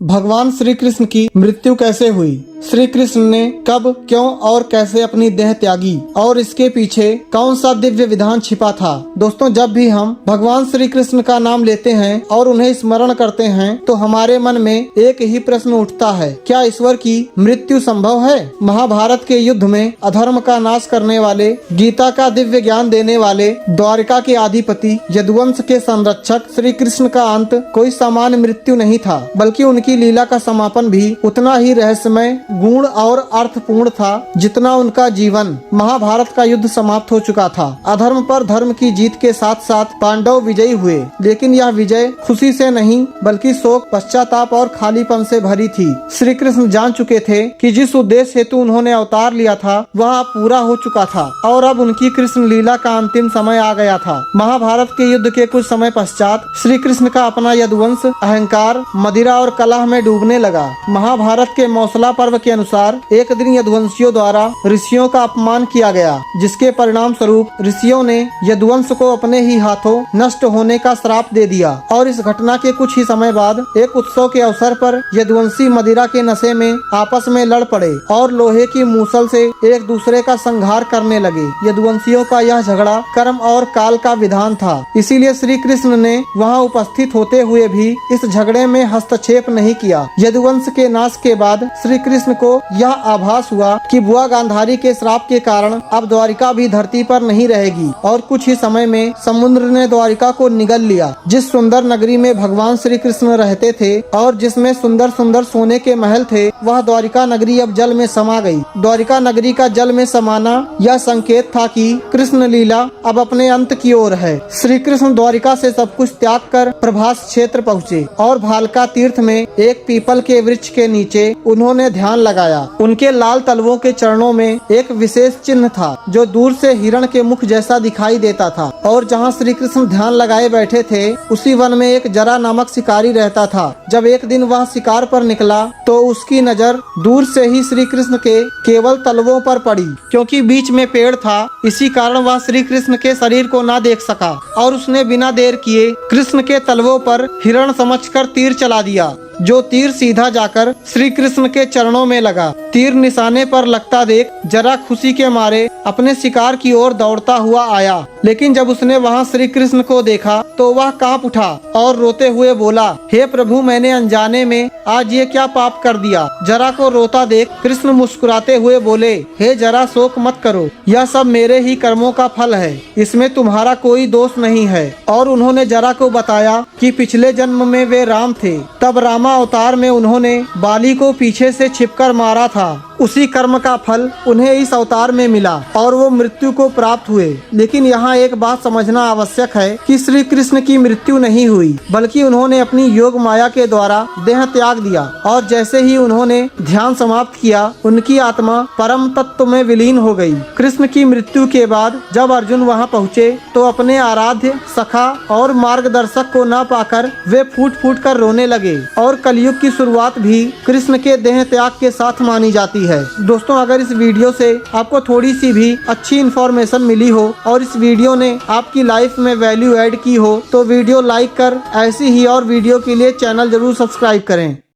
भगवान श्री कृष्ण की मृत्यु कैसे हुई, श्री कृष्ण ने कब, क्यों और कैसे अपनी देह त्यागी और इसके पीछे कौन सा दिव्य विधान छिपा था। दोस्तों, जब भी हम भगवान श्री कृष्ण का नाम लेते हैं और उन्हें स्मरण करते हैं तो हमारे मन में एक ही प्रश्न उठता है, क्या ईश्वर की मृत्यु संभव है। महाभारत के युद्ध में अधर्म का नाश करने वाले, गीता का दिव्य ज्ञान देने वाले, द्वारिका के अधिपति, यदुवंश के संरक्षक श्री कृष्ण का अंत कोई सामान्य मृत्यु नहीं था, बल्कि उनकी लीला का समापन भी उतना ही रहस्यमय, गुण और अर्थपूर्ण था जितना उनका जीवन। महाभारत का युद्ध समाप्त हो चुका था। अधर्म पर धर्म की जीत के साथ साथ पांडव विजयी हुए, लेकिन यह विजय खुशी से नहीं बल्कि शोक, पश्चाताप और खालीपन से भरी थी। श्री कृष्ण जान चुके थे कि जिस उद्देश्य हेतु उन्होंने अवतार लिया था वह अब पूरा हो चुका था और अब उनकी कृष्ण लीला का अंतिम समय आ गया था। महाभारत के युद्ध के कुछ समय पश्चात श्री कृष्ण का अपना यदुवंश अहंकार, मदिरा और कलह में डूबने लगा। महाभारत के मौसला पर्व के अनुसार एक दिन यदुवंशियों द्वारा ऋषियों का अपमान किया गया, जिसके परिणाम स्वरूप ऋषियों ने यदुवंश को अपने ही हाथों नष्ट होने का श्राप दे दिया। और इस घटना के कुछ ही समय बाद एक उत्सव के अवसर पर यदुवंशी मदिरा के नशे में आपस में लड़ पड़े और लोहे की मूसल से एक दूसरे का संहार करने लगे। यदुवंशियों का यह झगड़ा कर्म और काल का विधान था, इसीलिए श्री कृष्ण ने वहाँ उपस्थित होते हुए भी इस झगड़े में हस्तक्षेप नहीं किया। यदुवंश के नाश के बाद श्री कृष्ण को यह आभास हुआ कि बुआ गांधारी के श्राप के कारण अब द्वारिका भी धरती पर नहीं रहेगी और कुछ ही समय में समुद्र ने द्वारिका को निगल लिया। जिस सुंदर नगरी में भगवान श्री कृष्ण रहते थे और जिसमें सुंदर सुंदर सोने के महल थे, वह द्वारिका नगरी अब जल में समा गई। द्वारिका नगरी का जल में समाना यह संकेत था कि कृष्ण लीला अब अपने अंत की ओर है। श्री कृष्ण द्वारिका से सब कुछ त्याग कर प्रभास क्षेत्र पहुँचे और भालका तीर्थ में एक पीपल के वृक्ष के नीचे उन्होंने ध्यान लगाया। उनके लाल तलवों के चरणों में एक विशेष चिन्ह था जो दूर से हिरण के मुख जैसा दिखाई देता था। और जहाँ श्री कृष्ण ध्यान लगाए बैठे थे उसी वन में एक जरा नामक शिकारी रहता था। जब एक दिन वह शिकार पर निकला तो उसकी नजर दूर से ही श्री कृष्ण के केवल तलवों पर पड़ी। क्योंकि बीच में पेड़ था, इसी कारण वह श्री कृष्ण के शरीर को ना देख सका और उसने बिना देर किए कृष्ण के तलवों पर हिरण समझकर तीर चला दिया, जो तीर सीधा जाकर श्री कृष्ण के चरणों में लगा। तीर निशाने पर लगता देख जरा खुशी के मारे अपने शिकार की ओर दौड़ता हुआ आया, लेकिन जब उसने वहां श्री कृष्ण को देखा तो वह कांप उठा और रोते हुए बोला, हे प्रभु, मैंने अनजाने में आज ये क्या पाप कर दिया। जरा को रोता देख कृष्ण मुस्कुराते हुए बोले, हे जरा, शोक मत करो, यह सब मेरे ही कर्मों का फल है, इसमें तुम्हारा कोई दोष नहीं है। और उन्होंने जरा को बताया कि पिछले जन्म में वे राम थे, तब रामा अवतार में उन्होंने बाली को पीछे से छिपकर मारा था। उसी कर्म का फल उन्हें इस अवतार में मिला और वो मृत्यु को प्राप्त हुए। लेकिन यहाँ एक बात समझना आवश्यक है कि श्री कृष्ण की मृत्यु नहीं हुई, बल्कि उन्होंने अपनी योग माया के द्वारा देह त्याग दिया और जैसे ही उन्होंने ध्यान समाप्त किया, उनकी आत्मा परम तत्व में विलीन हो गई। कृष्ण की मृत्यु के बाद जब अर्जुन वहाँ पहुँचे तो अपने आराध्य, सखा और मार्गदर्शक को न पाकर वे फूट फूट कर रोने लगे। और कलयुग की शुरुआत भी कृष्ण के देह त्याग के साथ मानी जाती है। दोस्तों, अगर इस वीडियो से आपको थोड़ी सी भी अच्छी इन्फॉर्मेशन मिली हो और इस वीडियो ने आपकी लाइफ में वैल्यू ऐड की हो तो वीडियो लाइक कर ऐसी ही और वीडियो के लिए चैनल जरूर सब्सक्राइब करें।